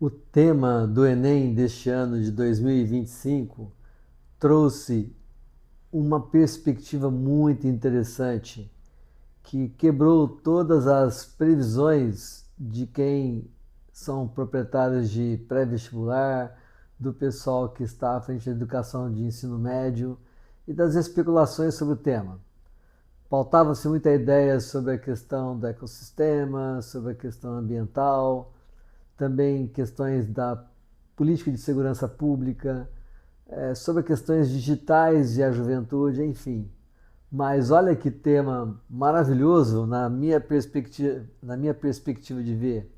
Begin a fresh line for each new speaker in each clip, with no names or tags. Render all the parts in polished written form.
O tema do Enem deste ano de 2025 trouxe uma perspectiva muito interessante que quebrou todas as previsões de quem são proprietários de pré-vestibular, do pessoal que está à frente da educação de ensino médio e das especulações sobre o tema. Pautava-se muita ideia sobre a questão do ecossistema, sobre a questão ambiental, também questões da política de segurança pública, sobre questões digitais e a juventude, enfim. Mas olha que tema maravilhoso na minha perspectiva de ver.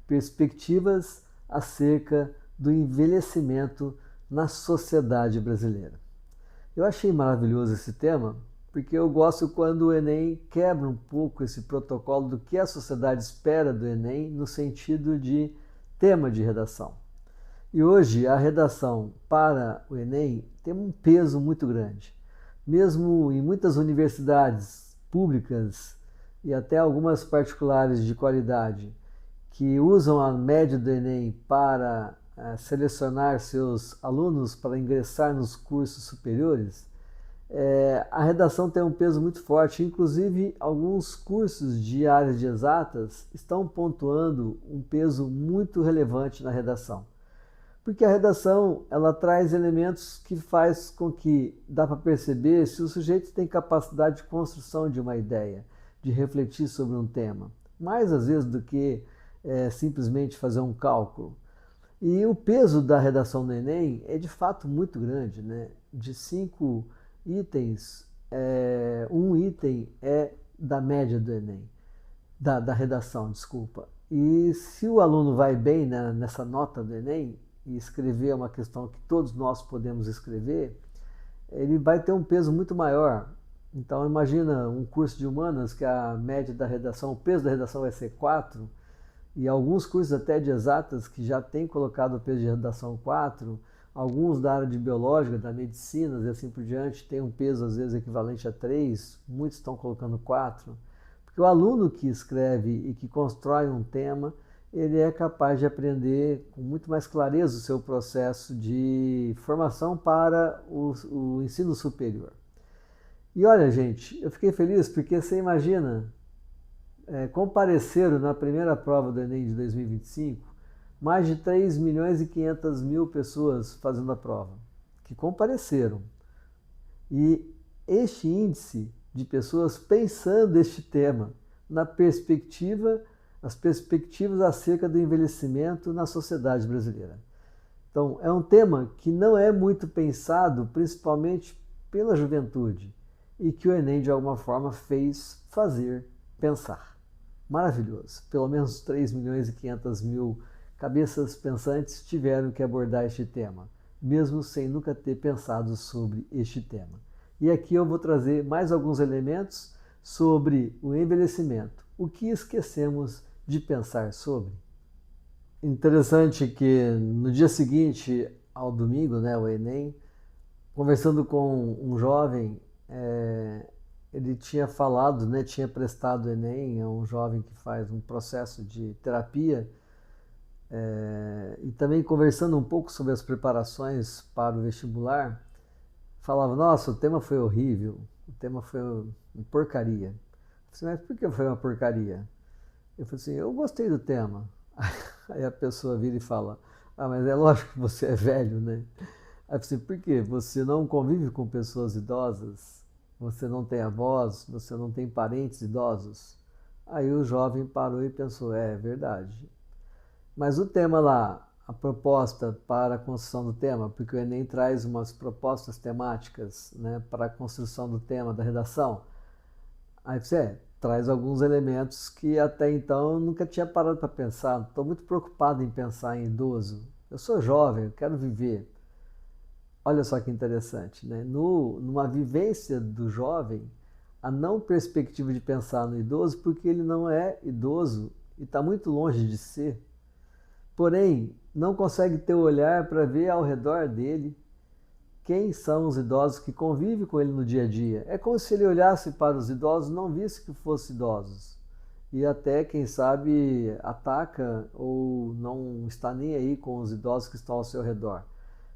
Perspectivas acerca do envelhecimento na sociedade brasileira. Eu achei maravilhoso esse tema, porque eu gosto quando o Enem quebra um pouco esse protocolo do que a sociedade espera do Enem no sentido de tema de redação. E hoje a redação para o Enem tem um peso muito grande. Mesmo em muitas universidades públicas e até algumas particulares de qualidade que usam a média do Enem para selecionar seus alunos para ingressar nos cursos superiores, a redação tem um peso muito forte. Inclusive, alguns cursos de áreas de exatas estão pontuando um peso muito relevante na redação. Porque a redação ela traz elementos que faz com que dá para perceber se o sujeito tem capacidade de construção de uma ideia, de refletir sobre um tema, mais às vezes do que simplesmente fazer um cálculo. E o peso da redação do Enem é de fato muito grande, né? De 5 itens, um item é da média do Enem, da redação, desculpa. E se o aluno vai bem nessa nota do Enem e escrever uma questão que todos nós podemos escrever, ele vai ter um peso muito maior. Então imagina um curso de humanas que a média da redação, o peso da redação vai ser 4, e alguns cursos até de exatas que já têm colocado o peso de redação 4, alguns da área de biológica, da medicina e assim por diante, tem um peso às vezes equivalente a 3, muitos estão colocando 4, porque o aluno que escreve e que constrói um tema, ele é capaz de aprender com muito mais clareza o seu processo de formação para o ensino superior. E olha, gente, eu fiquei feliz porque você imagina, compareceram na primeira prova do Enem de 2025 mais de 3 milhões e 500 mil pessoas fazendo a prova, que compareceram. E este índice de pessoas pensando este tema na perspectiva, as perspectivas acerca do envelhecimento na sociedade brasileira. Então, é um tema que não é muito pensado, principalmente pela juventude, e que o Enem, de alguma forma, fez fazer pensar. Maravilhoso. Pelo menos 3 milhões e 500 mil cabeças pensantes tiveram que abordar este tema, mesmo sem nunca ter pensado sobre este tema. E aqui eu vou trazer mais alguns elementos sobre o envelhecimento. O que esquecemos de pensar sobre? Interessante que no dia seguinte ao domingo, né, o Enem, conversando com um jovem, ele tinha falado, né, tinha prestado o Enem, é um jovem que faz um processo de terapia, e também conversando um pouco sobre as preparações para o vestibular, falava, nossa, o tema foi horrível, o tema foi uma porcaria. Eu falei, mas por que foi uma porcaria? Eu falei assim, eu gostei do tema. Aí a pessoa vira e fala, ah, mas é lógico que você é velho, né? Aí eu falei assim, por quê? Você não convive com pessoas idosas? Você não tem avós? Você não tem parentes idosos? Aí o jovem parou e pensou, é verdade. Mas o tema lá, a proposta para a construção do tema, porque o Enem traz umas propostas temáticas, né, para a construção do tema da redação. Aí você traz alguns elementos que até então eu nunca tinha parado para pensar. Estou muito preocupado em pensar em idoso. Eu sou jovem, eu quero viver. Olha só que interessante, né? Numa vivência do jovem, a não perspectiva de pensar no idoso, porque ele não é idoso e está muito longe de ser. Porém, não consegue ter o olhar para ver ao redor dele quem são os idosos que convivem com ele no dia a dia. É como se ele olhasse para os idosos e não visse que fossem idosos. e até, quem sabe, ataca ou não está nem aí com os idosos que estão ao seu redor.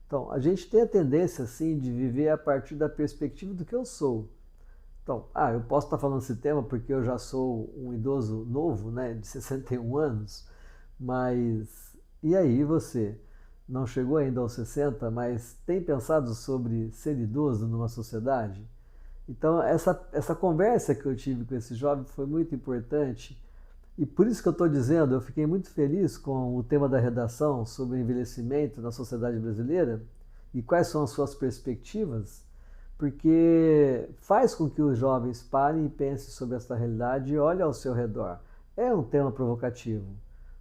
Então, a gente tem a tendência, assim, de viver a partir da perspectiva do que eu sou. Então, eu posso estar falando esse tema porque eu já sou um idoso novo, né, de 61 anos, mas e aí você? Não chegou ainda aos 60, mas tem pensado sobre ser idoso numa sociedade? Então, essa conversa que eu tive com esse jovem foi muito importante e por isso que eu estou dizendo, eu fiquei muito feliz com o tema da redação sobre o envelhecimento na sociedade brasileira e quais são as suas perspectivas, porque faz com que os jovens parem e pensem sobre essa realidade e olhem ao seu redor. É um tema provocativo,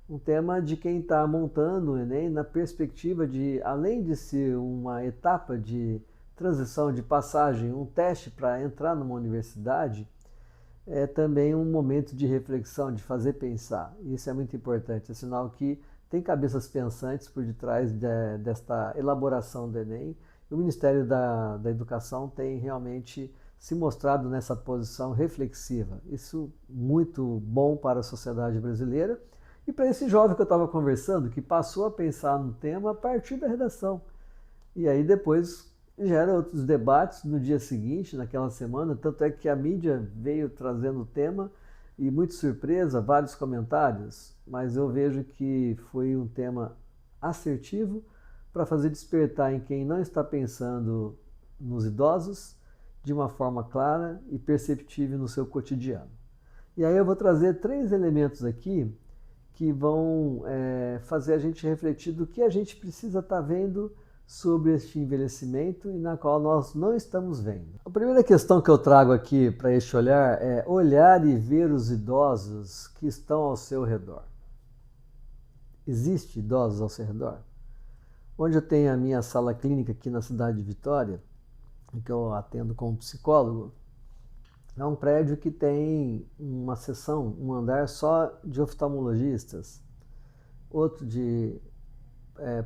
um tema de quem está montando o Enem na perspectiva de, além de ser uma etapa de transição, de passagem, um teste para entrar numa universidade, é também um momento de reflexão, de fazer pensar. Isso é muito importante, é sinal que tem cabeças pensantes por detrás desta elaboração do Enem. E o Ministério da Educação tem realmente se mostrado nessa posição reflexiva. Isso muito bom para a sociedade brasileira e para esse jovem que eu estava conversando, que passou a pensar no tema a partir da redação. E aí depois gera outros debates no dia seguinte, naquela semana, tanto é que a mídia veio trazendo o tema e, muito surpresa, vários comentários, mas eu vejo que foi um tema assertivo para fazer despertar em quem não está pensando nos idosos de uma forma clara e perceptível no seu cotidiano. E aí eu vou trazer 3 elementos aqui que vão fazer a gente refletir do que a gente precisa estar vendo sobre este envelhecimento e na qual nós não estamos vendo. A primeira questão que eu trago aqui para este olhar é olhar e ver os idosos que estão ao seu redor. Existem idosos ao seu redor? Onde eu tenho a minha sala clínica aqui na cidade de Vitória, que eu atendo como psicólogo, é um prédio que tem uma seção, um andar só de oftalmologistas, outro de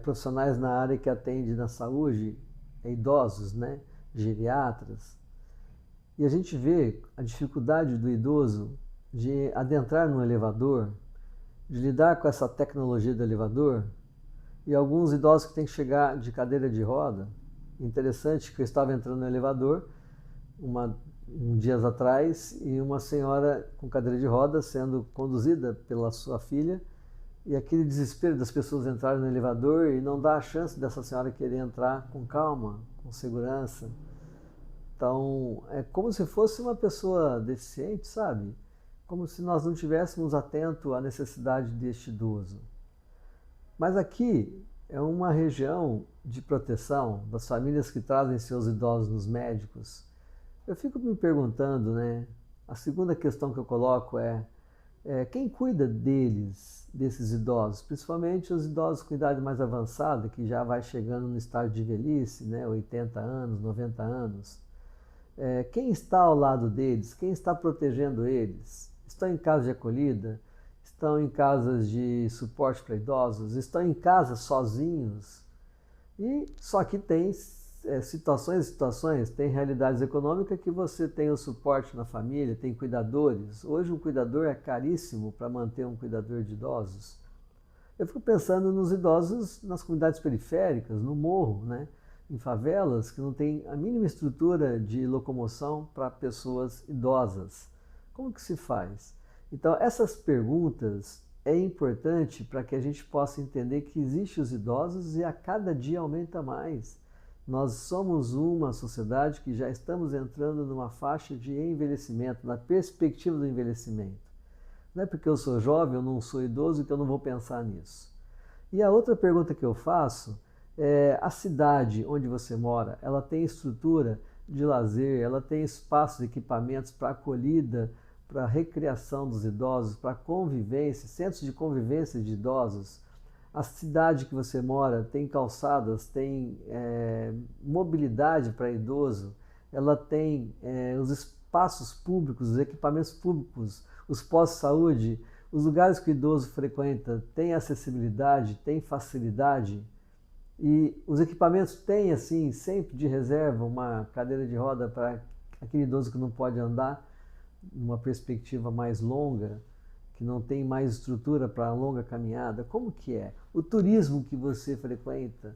profissionais na área que atende na saúde, idosos, né, geriatras. E a gente vê a dificuldade do idoso de adentrar no elevador, de lidar com essa tecnologia do elevador, e alguns idosos que têm que chegar de cadeira de roda. Interessante que eu estava entrando no elevador dias atrás e uma senhora com cadeira de roda sendo conduzida pela sua filha, e aquele desespero das pessoas entrarem no elevador e não dá a chance dessa senhora querer entrar com calma, com segurança. Então, é como se fosse uma pessoa deficiente, sabe? Como se nós não tivéssemos atento à necessidade deste idoso. Mas aqui é uma região de proteção das famílias que trazem seus idosos nos médicos. Eu fico me perguntando, né? A segunda questão que eu coloco é quem cuida deles, desses idosos, principalmente os idosos com idade mais avançada, que já vai chegando no estágio de velhice, né, 80 anos, 90 anos. Quem está ao lado deles? Quem está protegendo eles? Estão em casa de acolhida? Estão em casas de suporte para idosos? Estão em casa sozinhos? E só que tem situações e situações, tem realidades econômicas que você tem o suporte na família, tem cuidadores. Hoje um cuidador é caríssimo para manter um cuidador de idosos. Eu fico pensando nos idosos nas comunidades periféricas, no morro, né? Em favelas que não tem a mínima estrutura de locomoção para pessoas idosas. Como que se faz? Então essas perguntas é importante para que a gente possa entender que existem os idosos e a cada dia aumenta mais. Nós somos uma sociedade que já estamos entrando numa faixa de envelhecimento, na perspectiva do envelhecimento. Não é porque eu sou jovem, eu não sou idoso, que eu não vou pensar nisso. E a outra pergunta que eu faço é: a cidade onde você mora, ela tem estrutura de lazer, ela tem espaços, equipamentos para acolhida, para recreação dos idosos, para convivência, centros de convivência de idosos? A cidade que você mora tem calçadas, tem mobilidade para idoso, ela tem os espaços públicos, os equipamentos públicos, os postos-saúde, os lugares que o idoso frequenta, tem acessibilidade, tem facilidade, e os equipamentos têm, assim, sempre de reserva uma cadeira de roda para aquele idoso que não pode andar, numa perspectiva mais longa. que não tem mais estrutura para uma longa caminhada? Como que é? O turismo que você frequenta,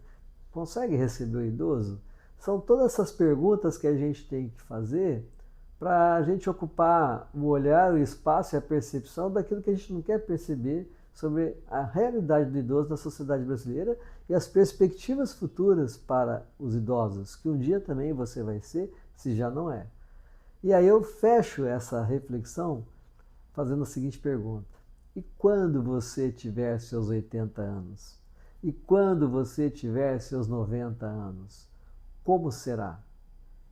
consegue receber o idoso? São todas essas perguntas que a gente tem que fazer para a gente ocupar o olhar, o espaço e a percepção daquilo que a gente não quer perceber sobre a realidade do idoso na sociedade brasileira e as perspectivas futuras para os idosos, que um dia também você vai ser, se já não é. E aí eu fecho essa reflexão fazendo a seguinte pergunta: e quando você tiver seus 80 anos? E quando você tiver seus 90 anos? Como será?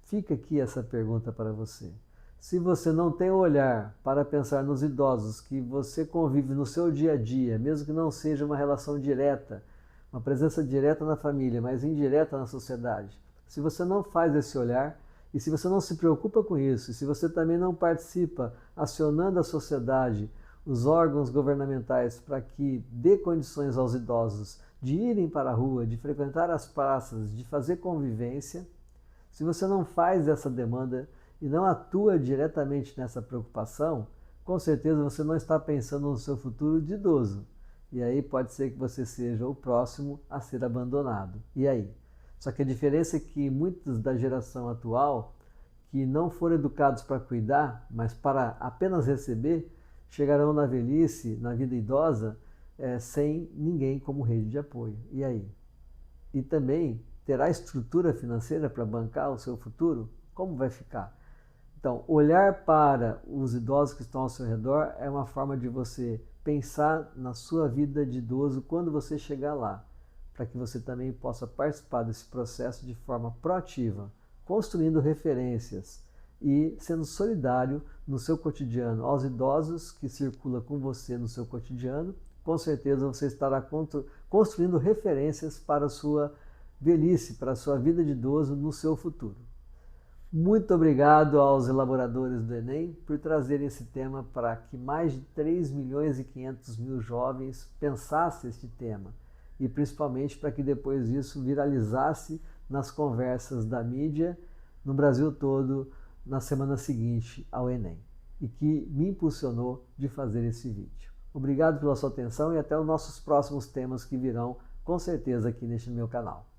Fica aqui essa pergunta para você. Se você não tem olhar para pensar nos idosos que você convive no seu dia a dia, mesmo que não seja uma relação direta, uma presença direta na família, mas indireta na sociedade, se você não faz esse olhar, e se você não se preocupa com isso, e se você também não participa acionando a sociedade, os órgãos governamentais para que dê condições aos idosos de irem para a rua, de frequentar as praças, de fazer convivência, se você não faz essa demanda e não atua diretamente nessa preocupação, com certeza você não está pensando no seu futuro de idoso. E aí pode ser que você seja o próximo a ser abandonado. E aí? Só que a diferença é que muitos da geração atual, que não foram educados para cuidar, mas para apenas receber, chegarão na velhice, na vida idosa, sem ninguém como rede de apoio. E aí? E também terá estrutura financeira para bancar o seu futuro? Como vai ficar? Então, olhar para os idosos que estão ao seu redor é uma forma de você pensar na sua vida de idoso quando você chegar lá, para que você também possa participar desse processo de forma proativa, construindo referências e sendo solidário no seu cotidiano aos idosos que circulam com você no seu cotidiano. Com certeza você estará construindo referências para a sua velhice, para a sua vida de idoso no seu futuro. Muito obrigado aos elaboradores do Enem por trazerem esse tema para que mais de 3 milhões e 500 mil jovens pensassem este tema e principalmente para que depois isso viralizasse nas conversas da mídia no Brasil todo na semana seguinte ao Enem e que me impulsionou de fazer esse vídeo. Obrigado pela sua atenção e até os nossos próximos temas que virão com certeza aqui neste meu canal.